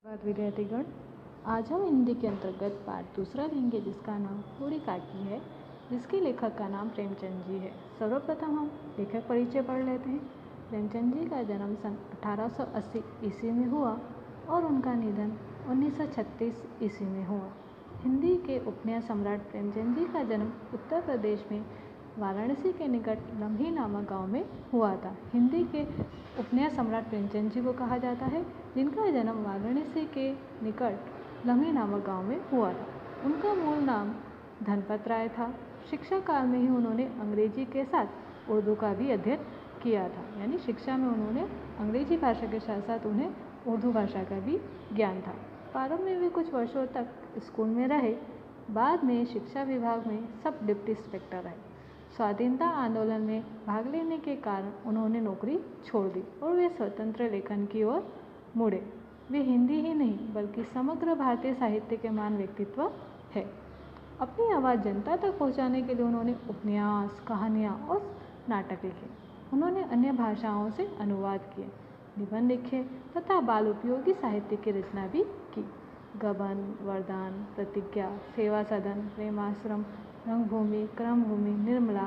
धन्यवाद विद्यार्थीगण। आज हम हिंदी के अंतर्गत पाठ दूसरा लेंगे जिसका नाम बूढ़ी काकी है, जिसके लेखक का नाम प्रेमचंद जी है। सर्वप्रथम हम लेखक परिचय पढ़ लेते हैं। प्रेमचंद जी का जन्म सन 1880 ईस्वी में हुआ और उनका निधन 1936 ईस्वी में हुआ। हिंदी के उपन्यास सम्राट प्रेमचंद जी का जन्म उत्तर प्रदेश में वाराणसी के निकट लम्ही नामक गांव में हुआ था। हिंदी के उपन्यास सम्राट प्रेमचंद जी को कहा जाता है, जिनका जन्म वाराणसी के निकट लम्ही नामक गांव में हुआ था। उनका मूल नाम धनपत राय था। शिक्षा काल में ही उन्होंने अंग्रेजी के साथ उर्दू का भी अध्ययन किया था, यानी शिक्षा में उन्होंने अंग्रेजी भाषा के साथ साथ उन्हें उर्दू भाषा का भी ज्ञान था। प्रारंभ में वे कुछ वर्षों तक स्कूल में रहे, बाद में शिक्षा विभाग में सब डिप्टी इंस्पेक्टर रहे। स्वाधीनता आंदोलन में भाग लेने के कारण उन्होंने नौकरी छोड़ दी और वे स्वतंत्र लेखन की ओर मुड़े। वे हिंदी ही नहीं बल्कि समग्र भारतीय साहित्य के महान व्यक्तित्व है। अपनी आवाज़ जनता तक पहुंचाने के लिए उन्होंने उपन्यास, कहानियाँ और नाटक लिखे। उन्होंने अन्य भाषाओं से अनुवाद किए, निबंध लिखे तथा बाल उपयोगी साहित्य की रचना भी की। गबन, वरदान, प्रतिज्ञा, सेवा सदन, प्रेमाश्रम, रंगभूमि, क्रमभूमि, निर्मला,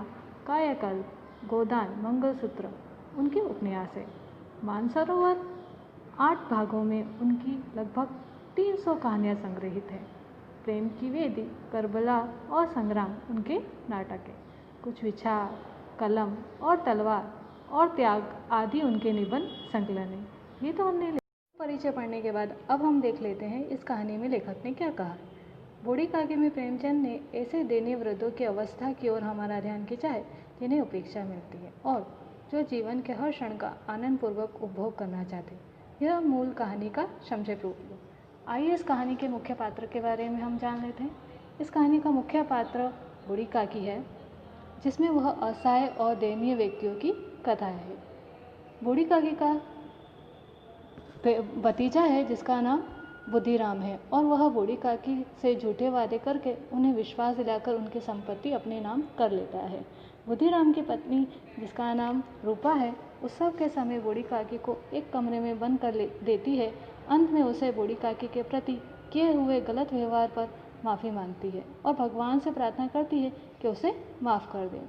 कायाकल्प, गोदान, मंगलसूत्र उनके उपन्यास है। मानसरोवर 8 भागों में उनकी लगभग 300 कहानियाँ संग्रहित हैं। प्रेम की वेदी, करबला और संग्राम उनके नाटक है। कुछ विचार, कलम और तलवार और त्याग आदि उनके निबंध संकलन है। ये तो हमने परिचय पढ़ने के बाद अब हम देख लेते हैं इस कहानी में लेखक ने क्या कहा। बूढ़ी काकी में प्रेमचंद ने ऐसे दयनीय वृद्धों की अवस्था की ओर हमारा ध्यान खींचा है जिन्हें उपेक्षा मिलती है और जो जीवन के हर क्षण का आनंद पूर्वक उपभोग करना चाहते हैं। यह मूल कहानी का संक्षिप्त रूप है। आइए इस कहानी के मुख्य पात्र के बारे में हम जान लेते हैं। इस कहानी का मुख्य पात्र बूढ़ी काकी है, जिसमें वह असहाय और दयनीय व्यक्तियों की कथा है। बूढ़ी काकी का भतीजा है जिसका नाम बुद्धिराम है और वह बूढ़ी काकी से झूठे वादे करके उन्हें विश्वास दिलाकर उनकी संपत्ति अपने नाम कर लेता है। बुद्धिराम की पत्नी जिसका नाम रूपा है, उत्सव के समय बूढ़ी काकी को एक कमरे में बंद कर देती है। अंत में उसे बूढ़ी काकी के प्रति किए हुए गलत व्यवहार पर माफ़ी मांगती है और भगवान से प्रार्थना करती है कि उसे माफ़ कर दे।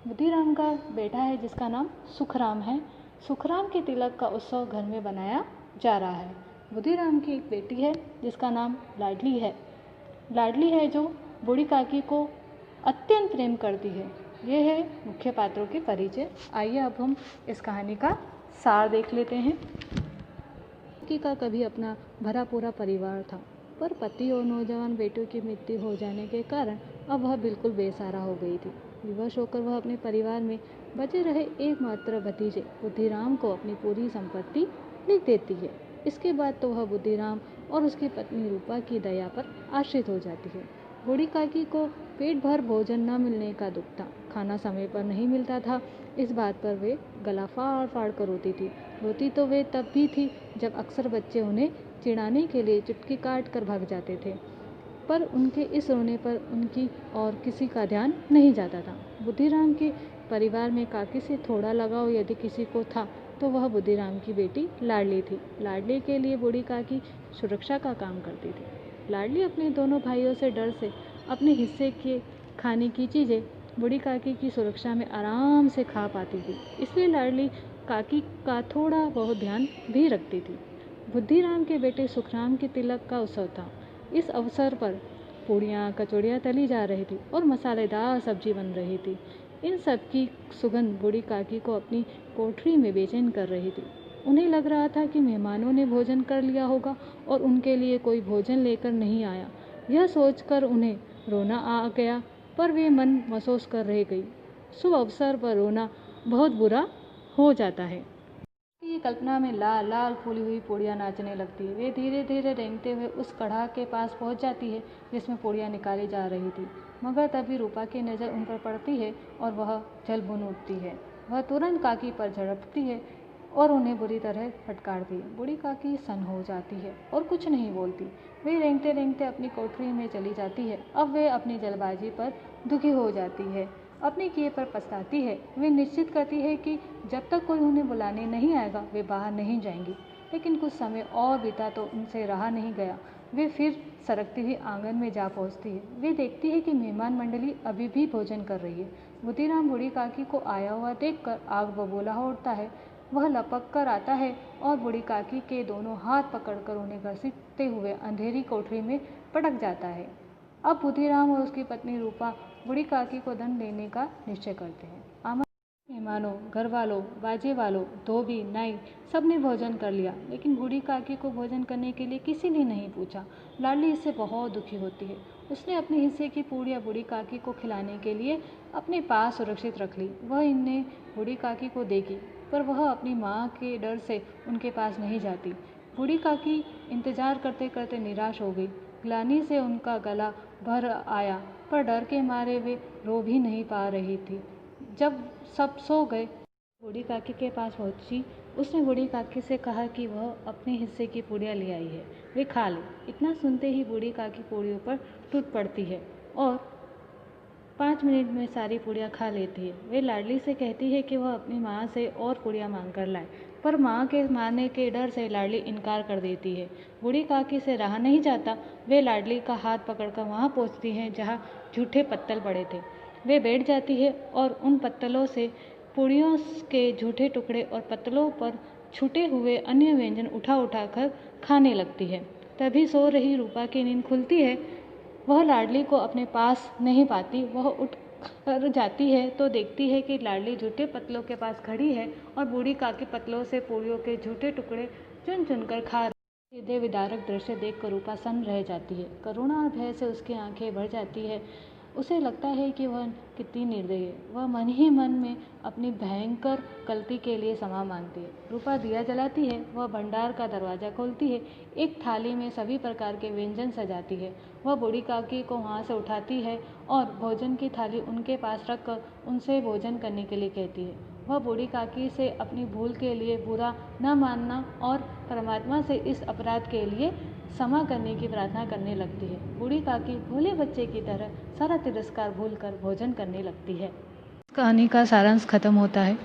बुद्धिराम का बेटा है जिसका नाम सुखराम है। सुखराम के तिलक का उत्सव घर में बनाया जा रहा है। बुद्धिराम की एक बेटी है जिसका नाम लाडली है। लाडली है जो बूढ़ी काकी को अत्यंत प्रेम करती है। ये है मुख्य पात्रों के परिचय। आइए अब हम इस कहानी का सार देख लेते हैं। काकी का कभी अपना भरा पूरा परिवार था, पर पति और नौजवान बेटियों की मृत्यु हो जाने के कारण अब वह बिल्कुल बेसहारा हो गई थी। विवश होकर वह अपने परिवार में बचे रहे एकमात्र भतीजे बुद्धिराम को अपनी पूरी संपत्ति लिख देती है। इसके बाद तो वह बुद्धिराम और उसकी पत्नी रूपा की दया पर आश्रित हो जाती है। बूढ़ी काकी को पेट भर भोजन न मिलने का दुख था। खाना समय पर नहीं मिलता था। इस बात पर वे गला फाड़ फाड़ कर रोती थी। रोती तो वे तब भी थी जब अक्सर बच्चे उन्हें चिढ़ाने के लिए चुटकी काट कर भाग जाते थे, पर उनके इस रोने पर उनकी और किसी का ध्यान नहीं जाता था। बुद्धिराम के परिवार में काकी से थोड़ा लगाव यदि किसी को था तो वह बुद्धिराम की बेटी लाडली थी। लाडली के लिए बूढ़ी काकी सुरक्षा का काम करती थी। लाडली अपने दोनों भाइयों से डर से अपने हिस्से के खाने की चीज़ें बूढ़ी काकी की सुरक्षा में आराम से खा पाती थी, इसलिए लाडली काकी का थोड़ा बहुत ध्यान भी रखती थी। बुद्धिराम के बेटे सुखराम के तिलक का उत्सव था। इस अवसर पर पूड़ियाँ कचौड़ियाँ तली जा रही थी और मसालेदार सब्जी बन रही थी। इन सब की सुगंध बूढ़ी काकी को अपनी कोठरी में बेचैन कर रही थी। उन्हें लग रहा था कि मेहमानों ने भोजन कर लिया होगा और उनके लिए कोई भोजन लेकर नहीं आया। यह सोचकर उन्हें रोना आ गया, पर वे मन महसूस कर रह गई। शुभ अवसर पर रोना बहुत बुरा हो जाता है। की कल्पना में लाल लाल फूली हुई पूड़ियाँ नाचने लगती है। वे धीरे धीरे रेंगते हुए उस कढ़ा के पास पहुंच जाती है जिसमें पूड़ियाँ निकाली जा रही थी, मगर तभी रूपा की नज़र उन पर पड़ती है और वह जल भुन उठती है। वह तुरंत काकी पर झड़पती है और उन्हें बुरी तरह फटकारती है। बूढ़ी काकी सन्न हो जाती है और कुछ नहीं बोलती। वे रेंगते रेंगते अपनी कोठरी में चली जाती है। अब वे अपनी जल्दबाजी पर दुखी हो जाती है, अपने किए पर पछताती है। वे निश्चित करती है कि जब तक कोई उन्हें बुलाने नहीं आएगा वे बाहर नहीं जाएंगी। लेकिन कुछ समय और बीता तो उनसे रहा नहीं गया। वे फिर सरकती हुई आंगन में जा पहुंचती है। वे देखती है कि मेहमान मंडली अभी भी भोजन कर रही है। बुद्धिराम बूढ़ी काकी को आया हुआ देखकर आग बबूला हो उठता है। वह लपक कर आता है और बूढ़ी काकी के दोनों हाथ पकड़कर उन्हें घसीटते हुए अंधेरी कोठरी में पटक जाता है। अब बुद्धिराम और उसकी पत्नी रूपा बूढ़ी काकी को दंड देने का निश्चय करते हैं। मेहमानों, घर वालों, बाजे वालों, धोबी, नाई सबने भोजन कर लिया, लेकिन बूढ़ी काकी को भोजन करने के लिए किसी ने नहीं पूछा। लाडली इससे बहुत दुखी होती है। उसने अपने हिस्से की पूड़ियाँ बूढ़ी काकी को खिलाने के लिए अपने पास सुरक्षित रख ली। वह इन्हें बूढ़ी काकी को देगी, पर वह अपनी माँ के डर से उनके पास नहीं जाती। बूढ़ी काकी इंतजार करते करते निराश हो गई। ग्लानि से उनका गला भर आया, पर डर के मारे वे रो भी नहीं पा रही थी। जब सब सो गए, बूढ़ी काकी के पास पहुंची। उसने बूढ़ी काकी से कहा कि वह अपने हिस्से की पूड़ियाँ ले आई है, वे खा ले। इतना सुनते ही बूढ़ी काकी पूड़ियों पर टूट पड़ती है और 5 मिनट में सारी पूड़ियाँ खा लेती है। वे लाडली से कहती है कि वह अपनी माँ से और पूड़ियाँ मांग कर लाए, पर माँ के मारने के डर से लाडली इनकार कर देती है। बूढ़ी काकी से रहा नहीं जाता। वे लाडली का हाथ पकड़कर वहाँ पहुँचती हैं जहाँ झूठे पत्तल पड़े थे। वे बैठ जाती है और उन पत्तलों से पूड़ियों के झूठे टुकड़े और पत्तलों पर छूटे हुए अन्य व्यंजन उठा कर खाने लगती है। तभी सो रही रूपा की नींद खुलती है। वह लाडली को अपने पास नहीं पाती। वह उठ कर जाती है तो देखती है कि लाडली झूठे पत्तलों के पास खड़ी है और बूढ़ी काकी पत्तलों से पूड़ियों के झूठे टुकड़े चुन चुन कर खा रही। हृदय विदारक दृश्य देखकर रूपा सन्न रह जाती है। करुणा और भय से उसकी आंखें भर जाती है। उसे लगता है कि वह कितनी निर्दयी है। वह मन ही मन में अपनी भयंकर गलती के लिए क्षमा मांगती है। रूपा दिया जलाती है। वह भंडार का दरवाज़ा खोलती है। एक थाली में सभी प्रकार के व्यंजन सजाती है। वह बूढ़ी काकी को वहाँ से उठाती है और भोजन की थाली उनके पास रखकर उनसे भोजन करने के लिए कहती है। वह बूढ़ी काकी से अपनी भूल के लिए बुरा न मानना और परमात्मा से इस अपराध के लिए क्षमा करने की प्रार्थना करने लगती है। बूढ़ी काकी भोले बच्चे की तरह सारा तिरस्कार भूलकर भोजन करने लगती है। कहानी का सारांश खत्म होता है।